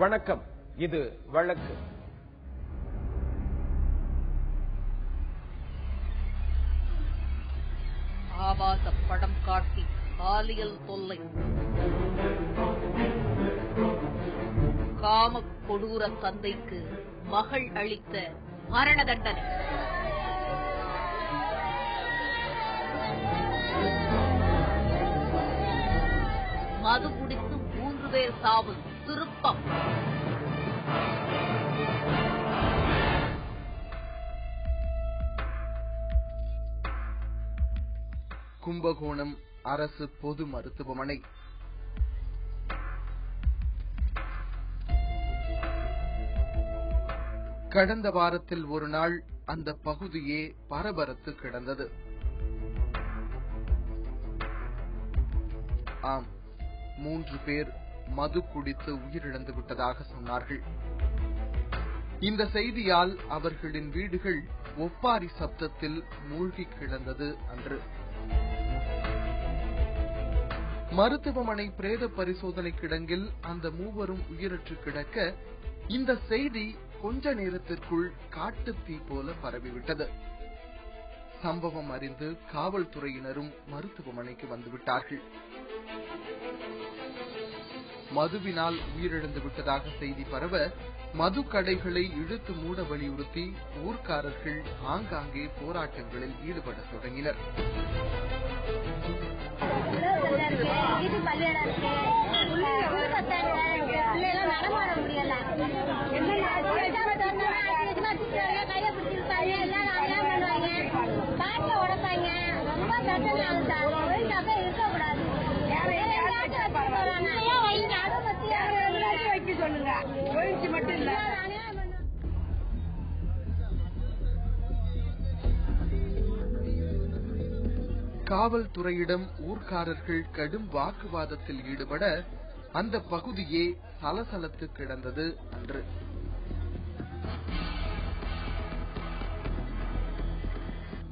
வணக்கம். இது வழக்கு. ஆபாச படம் காட்டி பாலியல் தொல்லை, காம கொடூர தந்தைக்கு மகள் அளித்த மரண தண்டனை, மது குடித்து 3 பேர் சாவு திருப்பம், கும்பகோணம் அரசு பொது மருத்துவமனை. கடந்த வாரத்தில் ஒரு நாள் அந்த பகுதியே பரபரத்து கிடந்தது. ஆம், 3 பேர் மது குடித்து உயிரிழந்து விட்டதாக சொன்னார்கள். இந்த செய்தியால் அவர்களின் வீடுகள் ஒப்பாரி சப்தத்தில் மூழ்கி கிடந்தது அன்று. மருத்துவமனை பிரேத பரிசோதனை கிடங்கில் அந்த 3 உயிரற்று கிடக்க இந்த செய்தி கொஞ்ச நேரத்திற்குள் காட்டுத்தீ போல பரவிவிட்டது. சம்பவம் அறிந்து காவல்துறையினரும் மருத்துவமனைக்கு வந்துவிட்டார்கள். மதுவினால் உயிரிழந்து விட்டதாக செய்தி பரவ மது கடைகளை இழுத்து மூட வலியுறுத்தி ஊர்க்காரர்கள் ஆங்காங்கே போராட்டங்களில் ஈடுபட தொடங்கினர். காவல்துறையிடம் ஊர்க்காரர்கள் கடும் வாக்குவாதத்தில் ஈடுபட அந்த பகுதியே சலசலத்து கிடந்தது அன்று.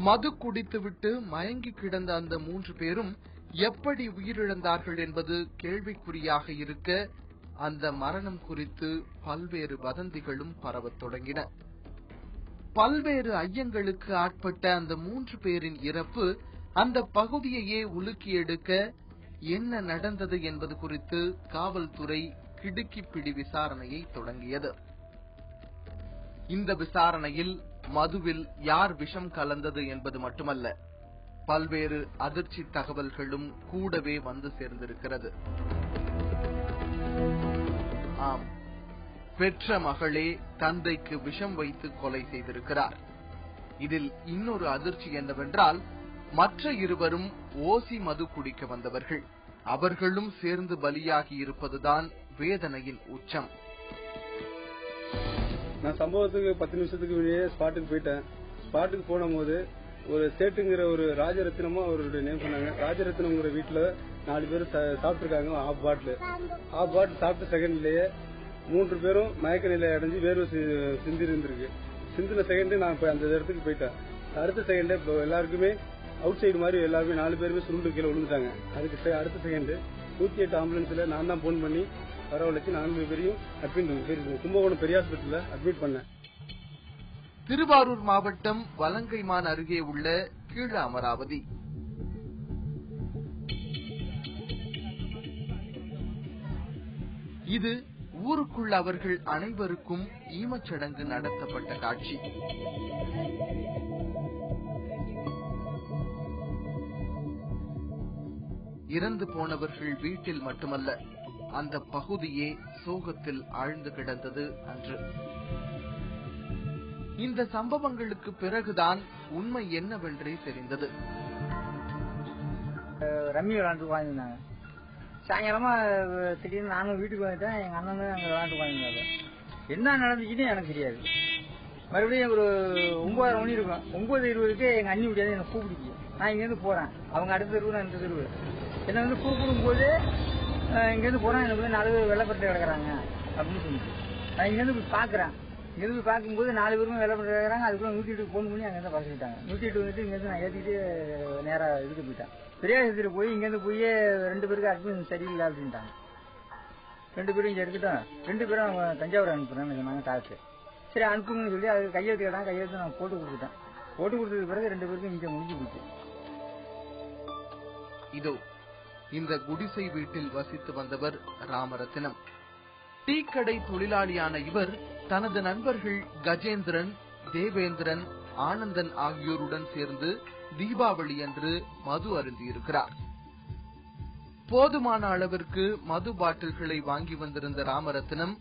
மது குடித்துவிட்டு மயங்கி கிடந்த அந்த 3 பேரும் எப்படி உயிரிழந்தார்கள் என்பது கேள்விக்குறியாக இருக்க அந்த மரணம் குறித்து பல்வேறு வதந்திகளும் பரவத் தொடங்கின. பல்வேறு ஐயங்களுக்கு ஆட்பட்ட அந்த 3 பேரின் இறப்பு அந்த பகுதியையே உலுக்கி எடுக்க என்ன நடந்தது என்பது குறித்து காவல்துறை கிடுக்கிப்பிடி விசாரணையை தொடங்கியது. இந்த விசாரணையில் மதுவில் யார் விஷம் கலந்தது என்பது மட்டுமல்ல, பல்வேறு அதிர்ச்சி தகவல்களும் கூடவே வந்து சேர்ந்திருக்கிறது. ஆம், பெற்ற மகளே தந்தைக்கு விஷம் வைத்து கொலை செய்திருக்கிறார். இதில் இன்னொரு அதிர்ச்சி என்னவென்றால், மற்ற 2 ஓசி மது குடிக்க வந்தவர்கள். அவர்களும் சேர்ந்து பலியாகி இருப்பதுதான் வேதனையின் உச்சம். நான் சம்பவத்துக்கு 10 நிமிஷத்துக்கு முன்னே ஸ்பாட்டுக்கு போயிட்டேன். ஸ்பாட்டுக்கு போன போது ஒரு சேட்டுங்கிற ஒரு ராஜரத்னமா அவருடைய நேம் சொன்னாங்க. ராஜரத்னம்ங்கிற வீட்டுல 4 பேர் சாப்பிட்டுருக்காங்க. ஆஃப் பாட்டில் சாப்பிட்ட செகண்ட்லயே 3 பேரும் மயக்க நிலை அடைஞ்சு வேர்வை சிந்தி இருந்திருக்கு. சிந்தின செகண்ட் நான் அந்த இடத்துக்கு போயிட்டேன். அடுத்த செகண்டே எல்லாருக்குமே அவுட் சைடு மாதிரி எல்லாருமே 4 பேருமே சுருண்டு கீழே விழுந்துட்டாங்க. அதுக்கு அடுத்த செகண்ட் 108 ஆம்புலன்ஸ்ல நான் தான் போன் பண்ணி வரவழைச்சு 4 பேரையும் அட்மிட் கும்பகோணம் பெரிய ஹாஸ்பிட்டல்ல அட்மிட் பண்ணேன். திருவாரூர் மாவட்டம் வலங்கைமான் அருகே உள்ள கீழ அமராவதி. இது ஊருக்குள் அவர்கள் அனைவருக்கும் ஈமச்சடங்கு நடத்தப்பட்ட காட்சி. இறந்து போனவர்கள் வீட்டில் மட்டுமல்ல, அந்த பகுதியே சோகத்தில் ஆழ்ந்து கிடந்தது அன்று. இந்த சம்பவங்களுக்கு பிறகுதான் உண்மை என்னவென்றே தெரிந்தது. ரம்மி விளையாண்டு உட்காந்துருந்தாங்க. சாயங்காலமா திடீர்னு நானும் வீட்டுக்கு வந்துட்டேன். எங்க அண்ணனும் அங்க விளையாண்டு உட்காந்துருந்தாங்க. என்ன நடந்துச்சுன்னு எனக்கு தெரியாது. மறுபடியும் ஒரு 9:30 மணி இருக்கும். 9:20க்கு எங்க அண்ணி முடியாது எனக்கு கூப்பிடுச்சு. நான் இங்க இருந்து போறேன். அவங்க அடுத்த தெருவு, நான் இந்த தெருவு. என்ன வந்து கூப்பிடும் போது இங்க இருந்து போறேன். எனக்கு 4 பேர் வெள்ளப்பட்டு கிடக்குறாங்க அப்படின்னு சொல்லிட்டு நான் இங்க இருந்து போய் பாக்குறேன். இங்க இருந்து பார்க்கும்போது 4 பேருமே வெள்ளப்பட்டு கிடக்குறாங்க. அதுக்குள்ள 108 போன் பண்ணி அங்க இருந்து பறந்துட்டாங்க. 108 வந்துட்டு இங்க இருந்து நான் ஏத்திட்டு நேரா இதுக்கு போயிட்டேன். பெரியாசத்துக்கு போய் இங்க இருந்து போய் 2 பேருக்கு அட்மிஷன் சரியில்லை அப்படின்ட்டாங்க. 2 பேரும் இங்கே எடுத்துட்டோம், 2 பேரும் அவங்க தஞ்சாவூர் அனுப்புறேன்னு சொன்னாங்க டாக்டர். சரி அனுப்புங்கன்னு சொல்லி அது கையெழுத்து கேட்டாங்க. கையெழுத்து நான் போட்டு கொடுத்துட்டேன். போட்டு கொடுத்ததுக்கு பிறகு 2 பேருக்கும் இங்கே முடிஞ்சு போச்சு. இதோ இந்த குடிசை வீட்டில் வசித்து வந்தவர் ராமரத்தினம். டீ கடை தொழிலாளியான இவர் தனது நண்பர்கள் கஜேந்திரன், தேவேந்திரன், ஆனந்தன் ஆகியோருடன் சேர்ந்து தீபாவளி அன்று மது அருந்தியிருக்கிறார். போதுமான அளவிற்கு மது பாட்டில்களை வாங்கி வந்திருந்த ராமரத்தினம்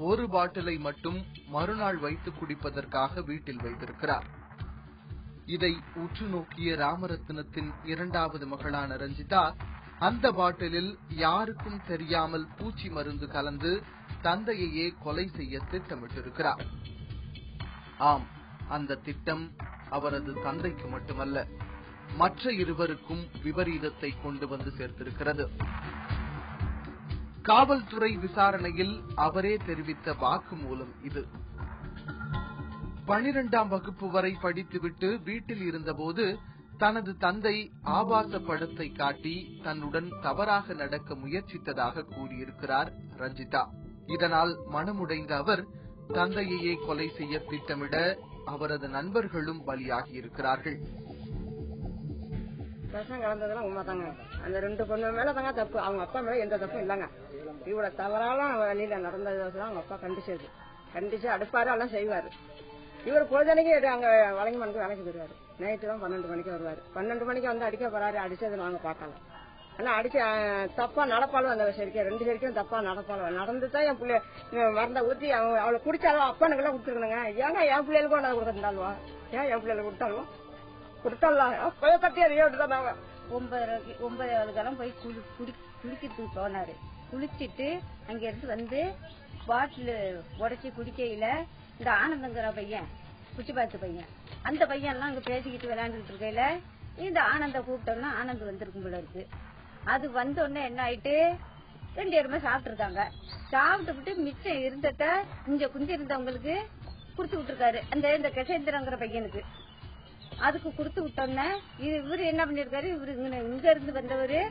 ஒரு பாட்டிலை மட்டும் மறுநாள் வைத்து குடிப்பதற்காக வீட்டில் வைத்திருக்கிறார். இதை உற்று நோக்கிய ராமரத்தினத்தின் 2வது மகளான ரஞ்சிதா அந்த பாட்டிலில் யாருக்கும் தெரியாமல் பூச்சி மருந்து கலந்து தந்தையையே கொலை செய்ய திட்டமிட்டிருக்கிறார். ஆம், அந்த திட்டம் அவரது தந்தைக்கு மட்டுமல்ல, மற்ற இருவருக்கும் விபரீதத்தை கொண்டு வந்து சேர்த்திருக்கிறது. காவல்துறை விசாரணையில் அவரே தெரிவித்த வாக்குமூலம் இது. 12ஆம் வகுப்பு வரை படித்துவிட்டு வீட்டில் இருந்தபோது தனது தந்தை ஆபாச படத்தை காட்டி தன்னுடன் தவறாக நடக்க முயற்சித்ததாக கூறியிருக்கிறார் ரஞ்சிதா. இதனால் மனமுடைந்த அவர் தந்தையையே கொலை செய்ய திட்டமிட அவரது நண்பர்களும் பலியாகி இருக்கிறார்கள். விஷம் கலந்ததெல்லாம் உண்மைதாங்க. அந்த 2 பொண்ணு மேல தாங்க தப்பு, அவங்க அப்பா மேல எந்த தப்பும் இல்லைங்க. இவ்வளவு தவறாலாம் வழியில நடந்ததுதான் அவங்க அப்பா கண்டிச்சு அடுப்பாரு எல்லாம் செய்வாரு. இவர் பொழுதனைக்கு அங்க வழங்கி மணிக்கு வேலைக்கு போயிருவாரு. நைட்டு தான் 12 மணிக்கு வருவாரு. 12 மணிக்கு வந்து அடிக்க போறாரு. அடிச்சது நாங்க பார்க்கலாம். ஆனா அடிச்சு தப்பா நடப்பாலும் அந்த செடிக்கை 2 செடிக்கும் தப்பா நடப்பாலும் நடந்துதான் என் பிள்ளை மறந்த ஊத்தி அவளை குடிச்சாலும் அப்பனுக்கு எல்லாம் கொடுத்துருக்கணுங்க. ஏங்க என் பிள்ளைகளுக்கும் நான் கொடுத்துருந்தாலும் ஏன் என் பிள்ளைகளுக்கு கொடுத்தாலும் கட்டி அதை ஏற்றுதான் 9 போய் குளிக்கிறதுக்கு போனாரு. குளிச்சுட்டு அங்க இருந்து வந்து பாட்டில் உடைச்சி குடிக்கையில இந்த ஆனந்தங்கிற பையன், குச்சிபாத்து பையன், அந்த பையன் எல்லாம் அங்க பேசிக்கிட்டு விளையாண்டுட்டு இருக்கையில இந்த ஆனந்த கூப்பிட்டோம்னா ஆனந்த் வந்திருக்கும் போல இருக்கு. அது வந்தோடனே என்ன ஆயிட்டு 2 பேருமே சாப்பிட்டு இருக்காங்க. சாப்பிட்டு மிச்சம் இருந்தத இங்க குந்தி இருந்தவங்களுக்கு குடுத்து விட்டுருக்காரு. இந்த கசேந்திரங்கிற பையனுக்கு அதுக்கு குடுத்து விட்டோன்னே இவரு என்ன பண்ணிருக்காரு, இவரு இங்க இருந்து வந்தவரு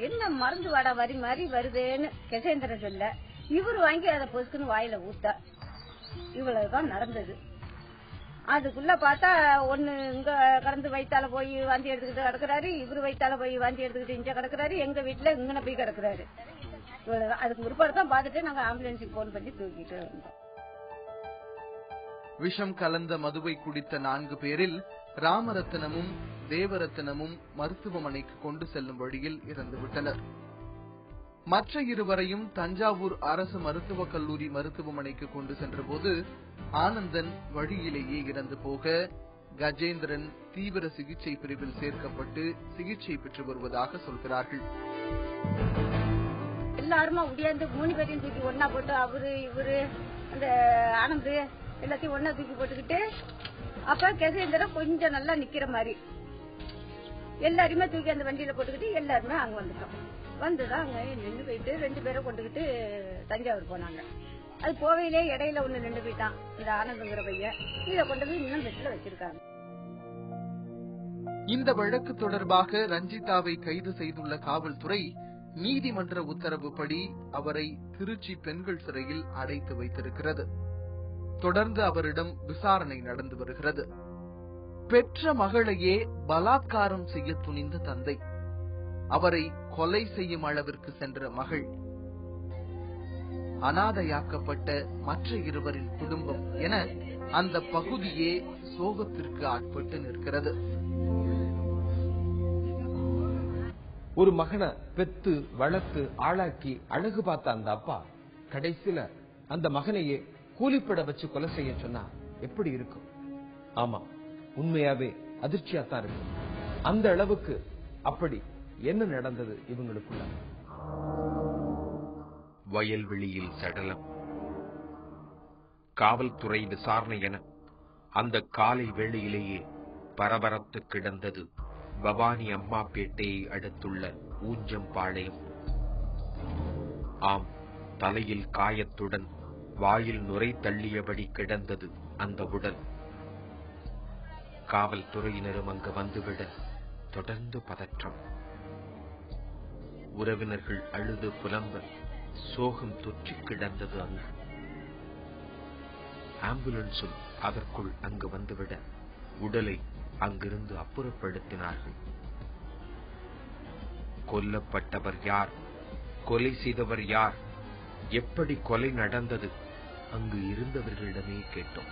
என்ன மருந்து வாடா வரி மாதிரி வருதுன்னு கசேந்திரன் சொல்ல இவரு வாங்கி அதை பொசுக்குன்னு வாயில ஊத்த. இவ்வளவுதான் நடந்தது. அதுக்குள்ள பார்த்தா ஒண்ணு இங்க கடந்து வயிற்றால போய் வாந்தி எடுத்துக்கிட்டு கிடக்குறாரு, இவரு வயிற்றால போய் வாந்தி எடுத்துக்கிட்டு இங்க கிடக்குறாரு, எங்க வீட்டுல இங்கன போய் கிடக்குறாரு. இவ்வளவுதான். அதுக்கு முற்பாடு தான் பார்த்துட்டு நாங்க ஆம்புலன்ஸுக்கு போன் பண்ணி தூக்கிட்டு வந்தோம். விஷம் கலந்த மதுவை குடித்த 4 பேரில் ராமரத்தினமும் தேவரத்தினமும் மருத்துவமனைக்கு கொண்டு செல்லும் வழியில் இறந்துவிட்டனர். மற்ற இருவரையும் தஞ்சாவூர் அரசு மருத்துவக் கல்லூரி மருத்துவமனைக்கு கொண்டு சென்றபோது ஆனந்தன் வழியிலேயே இறந்து போக கஜேந்திரன் தீவிர சிகிச்சை பிரிவில் சேர்க்கப்பட்டு சிகிச்சை பெற்று வருவதாக சொல்கிறார்கள். எல்லாருமா உடையாந்து 3 பேரையும் தூக்கி ஒன்னா போட்டு அவரு இவரு அந்த ஆனந்து எல்லாத்தையும் ஒன்னா தூக்கி போட்டுக்கிட்டு அப்ப கஜேந்திரன் கொஞ்சம் நல்லா நிக்கிற மாதிரி எல்லாருமே தூக்கி அந்த வண்டியில போட்டுக்கிட்டு எல்லாருமே அங்க வந்துட்டோம். வந்துதான் அங்க நின்று போயிட்டு 2 பேரை கொண்டுகிட்டு தஞ்சாவூர் போனாங்க. அது போவையிலே இடையில ஒண்ணு நின்று போயிட்டான் இந்த ஆனந்தங்கிற பையன். இதை கொண்டு போய் இன்னும் பெட்ல வச்சிருக்காங்க. இந்த வழக்கு தொடர்பாக ரஞ்சிதாவை கைது செய்துள்ள காவல்துறை நீதிமன்ற உத்தரவுப்படி அவரை திருச்சி பெண்கள் சிறையில் அடைத்து வைத்திருக்கிறது. தொடர்ந்து அவரிடம் விசாரணை நடந்து வருகிறது. பெற்ற மகளையே பலாத்காரம் செய்ய துணிந்த தந்தை, அவரை கொலை செய்யும் அளவிற்கு சென்ற மகள், அனாதையாக்கப்பட்ட மற்ற இருவரின் குடும்பம் என அந்த பகுதியே சோகத்திற்கு ஆட்பட்டு நிற்கிறது. ஒரு மகனை பெத்து வளர்த்து ஆளாக்கி அழகு பார்த்த அந்த அப்பா கடைசியில அந்த மகனையே கூலிப்பட வச்சு கொலை செய்ய சொன்னா எப்படி இருக்கும்? ஆமா, உண்மையாவே அதிர்ச்சியாத்தான் இருக்கு. அந்த அளவுக்கு அப்படி என்ன நடந்தது இவங்களுக்குள்ள? வயல்வெளியில் சடலம். காவல்துறை விசாரணை என அந்த காலை வேளையிலேயே பரபரத்து கிடந்தது பவானி அம்மாப்பேட்டையை அடுத்துள்ள ஊஞ்சம்பாளையம். ஆம், தலையில் காயத்துடன் வாயில் நுரை தள்ளியபடி கிடந்தது அந்த உடல். காவல்துறையினரும் அங்கு வந்துவிட தொடர்ந்து பதற்றம். உறவினர்கள் அழுது புலம்ப சோகம் தொற்றி கிடந்தது. அங்கு ஆம்புலன்ஸும் அதற்குள் அங்கு வந்துவிட உடலை அங்கிருந்து அப்புறப்படுத்தினார்கள். கொல்லப்பட்டவர் யார், கொலை செய்தவர் யார், எப்படி கொலை நடந்தது, அங்கு இருந்தவர்களிடமே கேட்டோம்.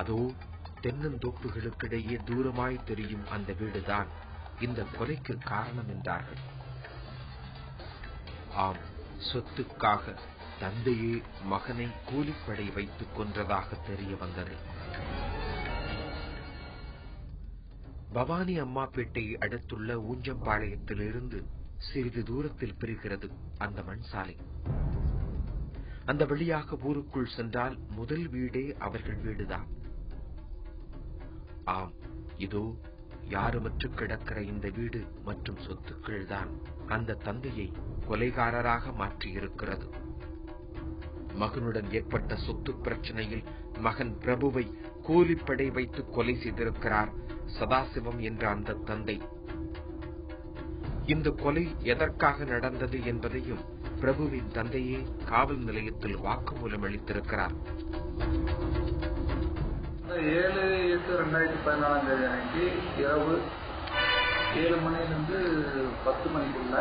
அதோ தென்னந்தோப்புகளுக்கிடையே தூரமாய் தெரியும் அந்த வீடுதான் இந்த கொலைக்கு காரணம் என்றார்கள். ஆம், சொத்துக்காக தந்தையே மகனை கூலிப்படை வைத்துக் கொன்றதாக தெரிய வந்தது. பவானி அம்மாப்பேட்டையை அடுத்துள்ள ஊஞ்சம்பாளையத்திலிருந்து சிறிது தூரத்தில் பிரிகிறது அந்த மண் சாலை. அந்த வழியாக ஊருக்குள் சென்றால் முதல் வீடே அவர்கள் வீடுதான். ஆம், இதோ யாருமற்று கிடக்கிற இந்த வீடு மற்றும் சொத்துக்கள் தான் அந்த தந்தையை கொலைகாரராக மாற்றியிருக்கிறது. மகனுடன் ஏற்பட்ட சொத்து பிரச்சனையில் மகன் பிரபுவை கூலிப்படை வைத்து கொலை செய்திருக்கிறார் சதாசிவம் என்ற அந்த தந்தை. இந்த கொலை எதற்காக நடந்தது என்பதையும் பிரபுவின் தந்தையே காவல் நிலையத்தில் வாக்குமூலம் அளித்திருக்கிறார். 7/8/2014 அன்னைக்கு இரவு 7 மணிலிருந்து 10 மணிக்குள்ள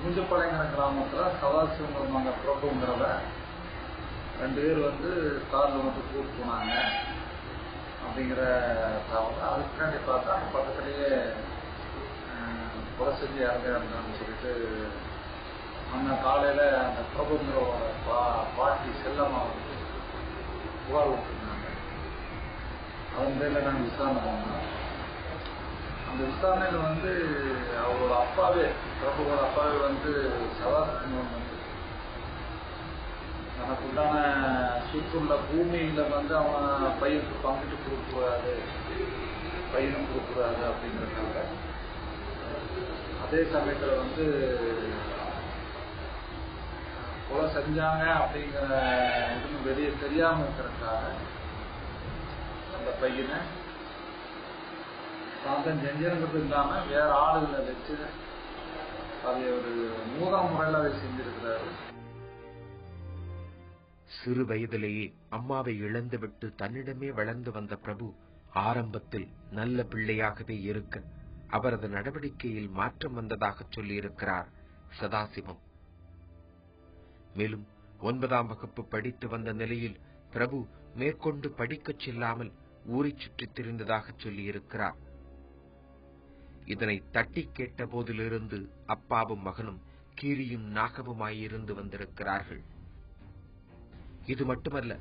ஊஞ்சம்பாளையங்கிற கிராமத்துல சதாசிவங்க பிரபுங்கிறத 2 பேர் காரில் கூட்டு போனாங்க அப்படிங்கிற தகவல். அதுக்காண்டி பார்த்தா அந்த பக்கத்திலேயே கொலை செஞ்சு இறந்தான்னு சொல்லிட்டு அந்த காலையில அந்த பிரபுங்கிறோட பாட்டி செல்லம்மா புகார் விட்டுருந்தாங்க. அதன் பேரில் நாங்கள் விசாரணை பண்ணோம். அந்த விசாரணையில் அவரோட அப்பாவே, பிரபுவோட அப்பாவே சதாசிவம் தனக்குண்டான சுற்றுள்ள பூமியில அவன் பையனுக்கு பங்கிட்டு கொடுக்கூடாது, பையனும் கொடுக்கூடாது அப்படிங்கிறதுனால அதே சமயத்தில் கொலை செஞ்சாங்க அப்படிங்கிற இதுன்னு வெளியே தெரியாம இருக்கிறதுக்காக அந்த பையனை தான் செஞ்சிருக்கிறது இல்லாம வேற ஆளுகளை வச்சு அதை ஒரு நூதன முறையில் அதை செஞ்சிருக்கிறாரு. சிறு வயதிலேயே அம்மாவை இழந்துவிட்டு தன்னிடமே வளர்ந்து வந்த பிரபு ஆரம்பத்தில் நல்ல பிள்ளையாகவே இருக்க அவரது நடவடிக்கையில் மாற்றம் வந்ததாக சொல்லியிருக்கிறார் சதாசிவம். மேலும் 9ஆம் வகுப்பு படித்து வந்த நிலையில் பிரபு மேற்கொண்டு படிக்கச் செல்லாமல் ஊரை சுற்றித் திரிந்ததாக சொல்லியிருக்கிறார். இதனை தட்டி கேட்ட போதிலிருந்து அப்பாவும் மகனும் கீரியும் நாகவுமாயிருந்து வந்திருக்கிறார்கள். இது மட்டுமல்ல,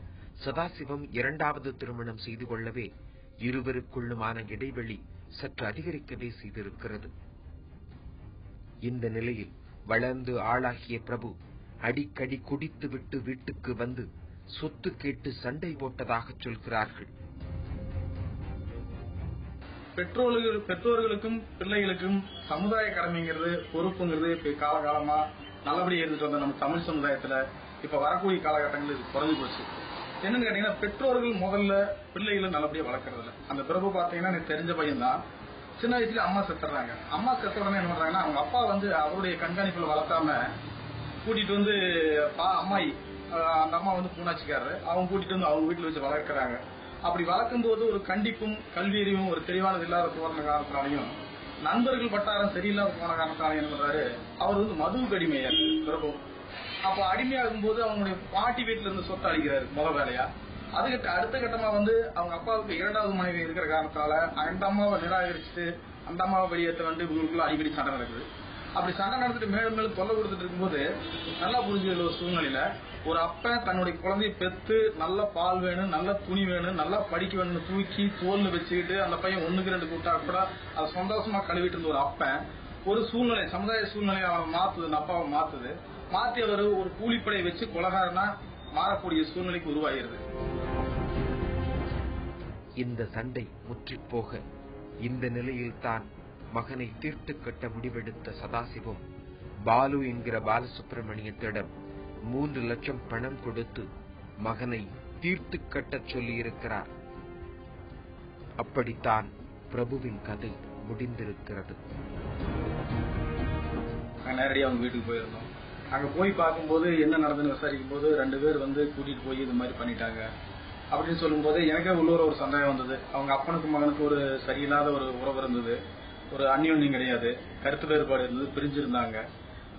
சதாசிவம் 2வது திருமணம் செய்து கொள்ளவே இருவருக்குள்ளுமான இடைவெளி சற்று அதிகரிக்கவே செய்திருக்கிறது. இந்த நிலையில் வளர்ந்து ஆளாகிய பிரபு அடிக்கடி குடித்துவிட்டு வீட்டுக்கு வந்து சொத்து கேட்டு சண்டை போட்டதாக சொல்கிறார்கள். பெற்றோர்களுக்கும் பிள்ளைகளுக்கும் சமுதாய கடமைங்கிறது, பொறுப்புங்கிறது இப்ப காலகாலமா நல்லபடியா இருந்துட்டு வந்த நம்ம தமிழ் சமுதாயத்துல இப்ப வரக்கூடிய காலகட்டங்கள் இது குறைஞ்சு போச்சு. என்னன்னு கேட்டீங்கன்னா, பெற்றோர்கள் முதல்ல பிள்ளைகளை நல்லபடியா வளர்க்கறது இல்ல. அந்த பிரபு பாத்தீங்கன்னா எனக்கு தெரிஞ்ச பையன் தான். சின்ன வயசுல அம்மா செத்துறாங்க. அம்மா செத்த உடனே என்ன பண்றாங்கன்னா, அவங்க அப்பா அவருடைய கண்காணிப்புல வளர்த்தாம கூட்டிட்டு அம்மாயி அந்த அம்மா பூனாச்சிக்காரரு, அவங்க கூட்டிட்டு அவங்க வீட்டுல வச்சு வளர்க்கறாங்க. அப்படி வளர்க்கும் போது ஒரு கண்டிப்பும் கல்வியறிவும் ஒரு தெளிவானது இல்லாத போன காரணத்தினாலையும் நண்பர்கள் வட்டாரம் சரியில்லாத போன காரணத்தினாலையும் என்ன பண்றாரு, அவர் மதுவுக்கு அடிமையாரு பிரபு. அப்ப அடிமையாகும் போது அவங்களுடைய பாட்டி வீட்டுல இருந்து சொத்து அளிக்கிறாரு முதல் வேலையா. அதுக்கு அடுத்த கட்டமா அவங்க அப்பாவுக்கு 2வது மனைவி இருக்கிற காரணத்தால அந்த அம்மாவை நிராகரிச்சுட்டு அந்த அம்மாவை வெளியேற்ற இவங்களுக்குள்ள அடிக்கடி சண்டை நடக்குது. அப்படி சண்டை நடந்துட்டு மேலும் மேலும் தொல்லை கொடுத்துட்டு இருக்கும்போது நல்லா புரிஞ்சுக்கிற ஒரு சூழ்நிலையில ஒரு அப்பன் தன்னுடைய குழந்தைய பெத்து நல்ல பால் வேணும், நல்ல துணி வேணும், நல்லா படிக்க வேணும்னு தூக்கி தோல்ல வச்சுக்கிட்டு அந்த பையன் 1க்கு 2 கூட்டா கூட அதை சந்தோஷமா கழுவிட்டு இருந்த ஒரு அப்பன் ஒரு சூழ்நிலை, சமுதாய சூழ்நிலையை அவன் மாத்துது, அப்பாவை மாத்தி அவர் ஒரு கூலிப்படை வச்சு கொலகாரனா மாறக்கூடிய சூழ்நிலைக்கு உருவாகிறது. இந்த சண்டை முற்றிப்போக இந்த நிலையில் தான் மகனை தீர்த்து கட்ட முடிவெடுத்த சதாசிவம் பாலு என்கிற பாலசுப்பிரமணியத்திடம் 3 லட்சம் பணம் கொடுத்து மகனை தீர்த்து கட்டச் சொல்லியிருக்கிறார். அப்படித்தான் பிரபுவின் கதை முடிந்திருக்கிறது. நேரடியாக அவங்க வீட்டுக்கு போயிருந்தோம். அங்க போய் பார்க்கும்போது என்ன நடந்துன்னு விசாரிக்கும் போது 2 பேர் வந்து கூட்டிட்டு போய் இது மாதிரி பண்ணிட்டாங்க அப்படின்னு சொல்லும் போது எனக்கே உள்ளூர ஒரு சந்தேகம் வந்தது. அவங்க அப்பனுக்கு மகனுக்கு ஒரு சரியில்லாத ஒரு உறவு இருந்தது, ஒரு அந்யோன்யம் கிடையாது, கருத்து வேறுபாடு இருந்தது, பிரிஞ்சிருந்தாங்க.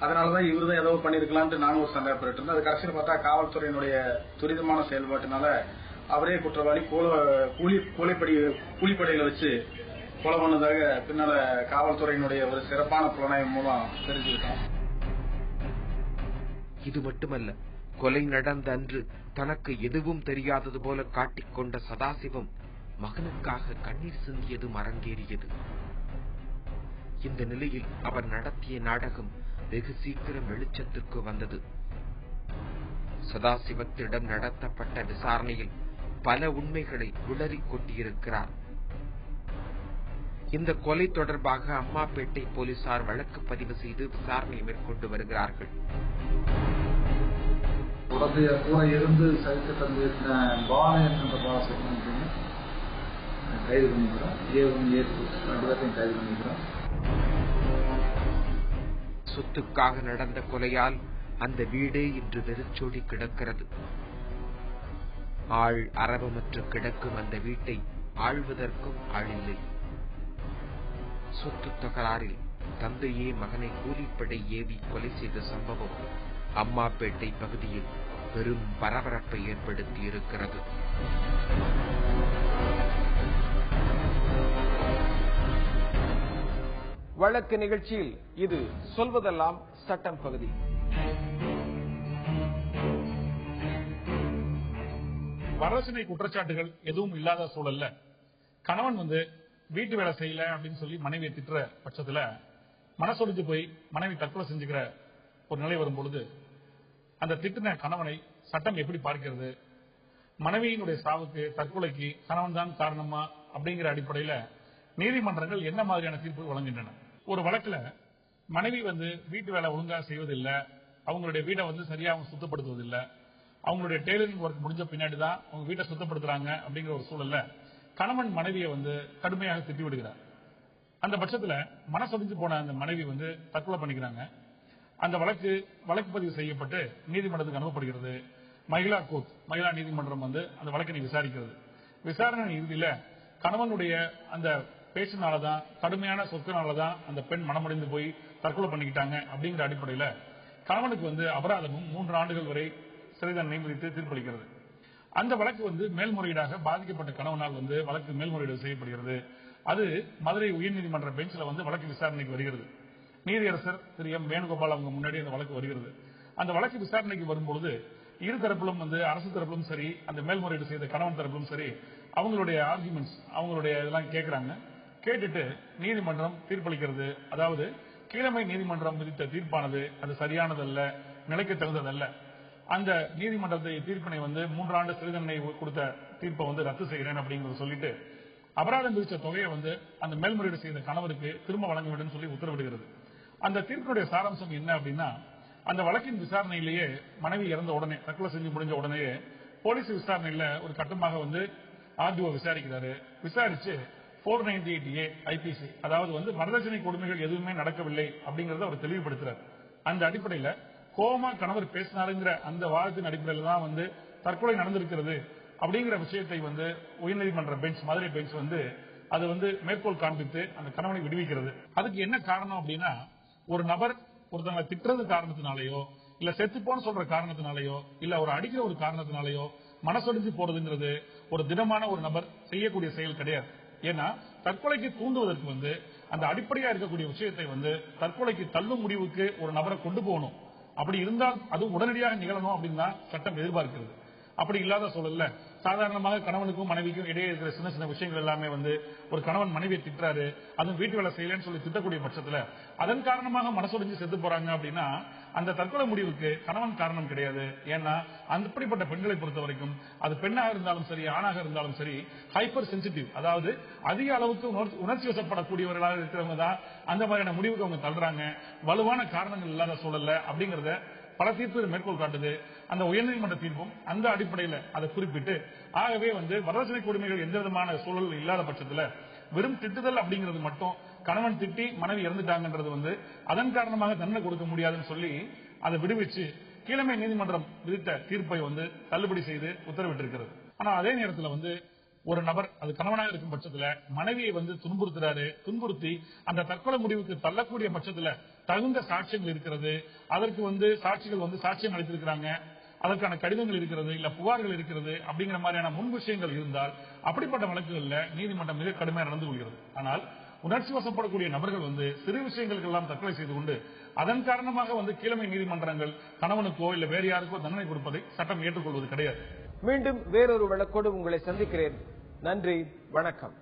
அதனாலதான் இவருதான் ஏதோ பண்ணிருக்கலான்ட்டு நானும் ஒரு சந்தேகப்பட்டு இருந்தேன். அது கடைசியில் பார்த்தா காவல்துறையினுடைய துரிதமான செயல்பாட்டினால அவரே குற்றவாளி கூலிப்படையில வச்சு கொலை பண்ணதாக பின்னால காவல்துறையினுடைய ஒரு சிறப்பான புலனாய்வு மூலம் தெரிஞ்சுக்கிட்டோம். இது மட்டுமல்ல, கொலை நடந்த அன்று தனக்கு எதுவும் தெரியாதது போல காட்டிக்கொண்ட சதாசிவம் மகனுக்காக கண்ணீர் சிந்தியது அரங்கேறியது. இந்த நிலையில் அவர் நடத்திய நாடகம் வெகு சீக்கிரம் வெளிச்சத்திற்கு வந்தது. சதாசிவத்திடம் நடத்தப்பட்ட விசாரணையில் பல உண்மைகளை உளறி கொட்டியிருக்கிறார். இந்த கொலை தொடர்பாக அம்மாப்பேட்டை போலீசார் வழக்கு பதிவு செய்து விசாரணை மேற்கொண்டு வருகிறார்கள். குழந்தைய கூட இருந்து சைத்த தந்திருக்கிற பாலன் என்ற பாலசுப்ரமணியன் கைது பண்ணிக்கிறோம். கைது பண்ணிக்கிறோம். சொத்துக்காக நடந்த கொலையால் அந்த வீடே இன்று வெறிச்சோடி கிடக்கிறது. ஆள் அரவமற்று கிடக்கும் அந்த வீட்டை ஆள்வதற்கும் ஆளில்லை. சொத்து தகராறில் தந்தையே மகனை கூலிப்படை ஏவி கொலை செய்த சம்பவம் அம்மாப்பேட்டை பகுதியில் பெரும் பரபரப்பை ஏற்படுத்தி இருக்கிறது. வழக்கு நிகழ்ச்சியில் இது சொல்வதெல்லாம் சட்டம் பகுதி. வரதட்சணை குற்றச்சாட்டுகள் எதுவும் இல்லாத சூழல்ல கணவன் வீட்டு வேலை செய்யல அப்படின்னு சொல்லி மனைவியை திட்டுற பட்சத்துல மனசொடிஞ்சு போய் மனைவி தற்கொலை செஞ்சுக்கிற ஒரு நிலை வரும்பொழுது அந்த திட்டின கணவனை சட்டம் எப்படி பார்க்கிறது, மனைவியினுடைய சாவுக்கு தற்கொலைக்கு கணவன் தான் காரணமா அப்படிங்கிற அடிப்படையில நீதிமன்றங்கள் என்ன மாதிரியான தீர்ப்பு வழங்குகின்றன? ஒரு வழக்குல மனைவி வீட்டு வேலை ஒழுங்கா செய்வதில்லை, அவங்களுடைய வீட்டை சரியா அவங்க சுத்தப்படுத்துவதில்லை, அவங்களுடைய டெய்லரிங் ஒர்க் முடிஞ்ச பின்னாடி தான் அவங்க வீட்டை சுத்தப்படுத்துறாங்க அப்படிங்கிற ஒரு சூழல்ல கணவன் மனைவியை கடுமையாக திட்டி விடுகிறார். அந்த பட்சத்துல மனசொடிஞ்சு போன அந்த மனைவி தற்கொலை பண்ணிக்கிறாங்க. அந்த வழக்கு பதிவு செய்யப்பட்டு நீதிமன்றத்துக்கு அனுப்பப்படுகிறது. மகிழா நீதிமன்றம் அந்த வழக்கினை விசாரிக்கிறது. விசாரணை இறுதியில கணவனுடைய அந்த பேச்சினாலதான், கடுமையான சொற்களாலதான் அந்த பெண் மனமடைந்து போய் தற்கொலை பண்ணிக்கிட்டாங்க அப்படிங்கிற அடிப்படையில கணவனுக்கு அபராதமும் 3 ஆண்டுகள் வரை சிறை தண்டனை விதித்து தீர்ப்பளிக்கிறது. அந்த வழக்கு மேல்முறையீடாக பாதிக்கப்பட்ட கணவனால் வழக்கு மேல்முறையீடு செய்யப்படுகிறது. அது மதுரை உயர்நீதிமன்ற பெஞ்சில் வழக்கு விசாரணைக்கு வருகிறது. நீதியரசர் திரு எம் வேணுகோபால் அவங்க முன்னாடி அந்த வழக்கு வருகிறது. அந்த வழக்கு விசாரணைக்கு வரும்பொழுது இரு தரப்பிலும் அரசு தரப்பிலும் சரி, அந்த மேல்முறையீடு செய்த கணவன் தரப்பிலும் சரி, அவங்களுடைய ஆர்குமெண்ட்ஸ், அவங்களுடைய இதெல்லாம் கேட்கிறாங்க. கேட்டுட்டு நீதிமன்றம் தீர்ப்பளிக்கிறது. அதாவது கீழமை நீதிமன்றம் விதித்த தீர்ப்பானது அது சரியானதல்ல, நிலைக்கு தகுந்ததல்ல. அந்த நீதிமன்றத்தை தீர்ப்பினை 3 ஆண்டு சிறை தண்டனை கொடுத்த தீர்ப்பை ரத்து செய்கிறேன் அப்படிங்கறத சொல்லிட்டு அபராதம் விதிச்ச தொகையை அந்த மேல்முறையீடு செய்த கணவருக்கு திரும்ப வழங்க வேண்டும் சொல்லி உத்தரவிடுகிறது. அந்த தீர்ப்பினுடைய சாராம்சம் என்ன அப்படின்னா, அந்த வழக்கின் விசாரணையிலேயே மனைவி இறந்த உடனே, தற்கொலை செஞ்சு முடிஞ்ச உடனேயே போலீஸ் விசாரணையில ஒரு கட்டமாக ஆர்டிஓ விசாரிக்கிறாரு. விசாரிச்சு 498A IPC, அதாவது வரதட்சணை கொடுமைகள் எதுவுமே நடக்கவில்லை அப்படிங்கறத அவர் தெளிவுபடுத்துறாரு. அந்த அடிப்படையில கோபமா கணவர் பேசினாருங்கிற அந்த வாதத்தின் அடிப்படையில தான் தற்கொலை நடந்திருக்கிறது அப்படிங்கிற விஷயத்தை உயர்நீதிமன்ற பெஞ்ச், மதுரை பெஞ்ச் அது மேற்கோள் காண்பித்து அந்த கணவனை விடுவிக்கிறது. அதுக்கு என்ன காரணம் அப்படின்னா, ஒரு நபர் ஒருத்தவங்க திட்டுறது காரணத்தினாலேயோ, இல்ல செத்துப்போன்னு சொல்ற காரணத்தினாலேயோ, இல்ல ஒரு அடிக்கிற ஒரு காரணத்தினாலேயோ மனசொடிஞ்சு போறதுங்கிறது ஒரு திடமான ஒரு நபர் செய்யக்கூடிய செயல் கிடையாது. ஏன்னா தற்கொலைக்கு தூண்டுவதற்கு அந்த அடிப்படையா இருக்கக்கூடிய விஷயத்தை தற்கொலைக்கு தள்ளும் முடிவுக்கு ஒரு நபரை கொண்டு போகணும். அப்படி இருந்தால் அது உடனடியாக நிகழணும் அப்படின்னு தான் சட்டம் எதிர்பார்க்கிறது. அப்படி இல்லாத சூழல்ல சாதாரணமாக கணவனுக்கும் மனைவிக்கும் இடையே இருக்கிற சின்ன சின்ன விஷயங்கள் எல்லாமே ஒரு கணவன் மனைவியை திட்டுறாரு, அதுவும் வீட்டு வேலை செய்யலன்னு சொல்லி திட்டக்கூடிய பட்சத்துல அதன் காரணமாக மனசொடிஞ்சு செத்து போறாங்க அப்படின்னா அந்த தற்கொலை முடிவுக்கு கணவன் காரணம் கிடையாது. ஏன்னா அப்படிப்பட்ட பெண்களை பொறுத்த வரைக்கும் அது பெண்ணாக இருந்தாலும் சரி, ஆணாக இருந்தாலும் சரி, ஹைப்பர் சென்சிட்டிவ், அதாவது அதிக அளவுக்கு உணர்ச்சி வசப்படக்கூடியவர்களாக இருக்கிறவங்க தான் அந்த மாதிரியான முடிவுக்கு அவங்க தள்ளுறாங்க. வலுவான காரணங்கள் இல்லாத சூழல்ல அப்படிங்கறத பல தீர்ப்பு மேற்கோள் காட்டுது. அந்த உயர்நீதிமன்ற தீர்ப்பும் அந்த அடிப்படையில் அதை குறிப்பிட்டு, ஆகவே வரதட்சணை கொடுமைகள் எந்த விதமான சூழல் இல்லாத பட்சத்தில் வெறும் திட்டுதல் அப்படிங்கிறது மட்டும் கணவன் திட்டி மனைவி இறந்துட்டாங்கன்றது வந்து அதன் காரணமாக தண்டனை கொடுக்க முடியாதுன்னு சொல்லி அதை விடுவிச்சு கீழமை நீதிமன்றம் விதித்த தீர்ப்பை வந்து தள்ளுபடி செய்து உத்தரவிட்டிருக்கிறது. ஆனா அதே நேரத்தில் வந்து ஒரு நபர் அது கணவனாக இருக்கும் பட்சத்துல மனைவியை வந்து துன்புறுத்தி அந்த தற்கொலை முடிவுக்கு தள்ளக்கூடிய பட்சத்துல தகுந்த சாட்சியங்கள் இருக்கிறது, அதற்கு வந்து சாட்சிகள் வந்து சாட்சியம் அளித்திருக்கிறாங்க, அதற்கான கடிதங்கள் இருக்கிறது, இல்ல புகார்கள் இருக்கிறது அப்படிங்கிற மாதிரியான முன் விஷயங்கள் இருந்தால் அப்படிப்பட்ட வழக்குகள்ல நீதிமன்றம் மிக கடுமையாக நடந்து கொள்கிறது. ஆனால் உணர்ச்சி வசப்படக்கூடிய நபர்கள் வந்து சிறு விஷயங்களுக்கு எல்லாம் தற்கொலை செய்து கொண்டு அதன் காரணமாக வந்து கீழமை நீதிமன்றங்கள் கணவனுக்கோ இல்ல வேறு யாருக்கோ தண்டனை கொடுப்பதை சட்டம் ஏற்றுக்கொள்வது கிடையாது. மீண்டும் வேறொரு வழக்கோடு உங்களை சந்திக்கிறேன். நன்றி, வணக்கம்.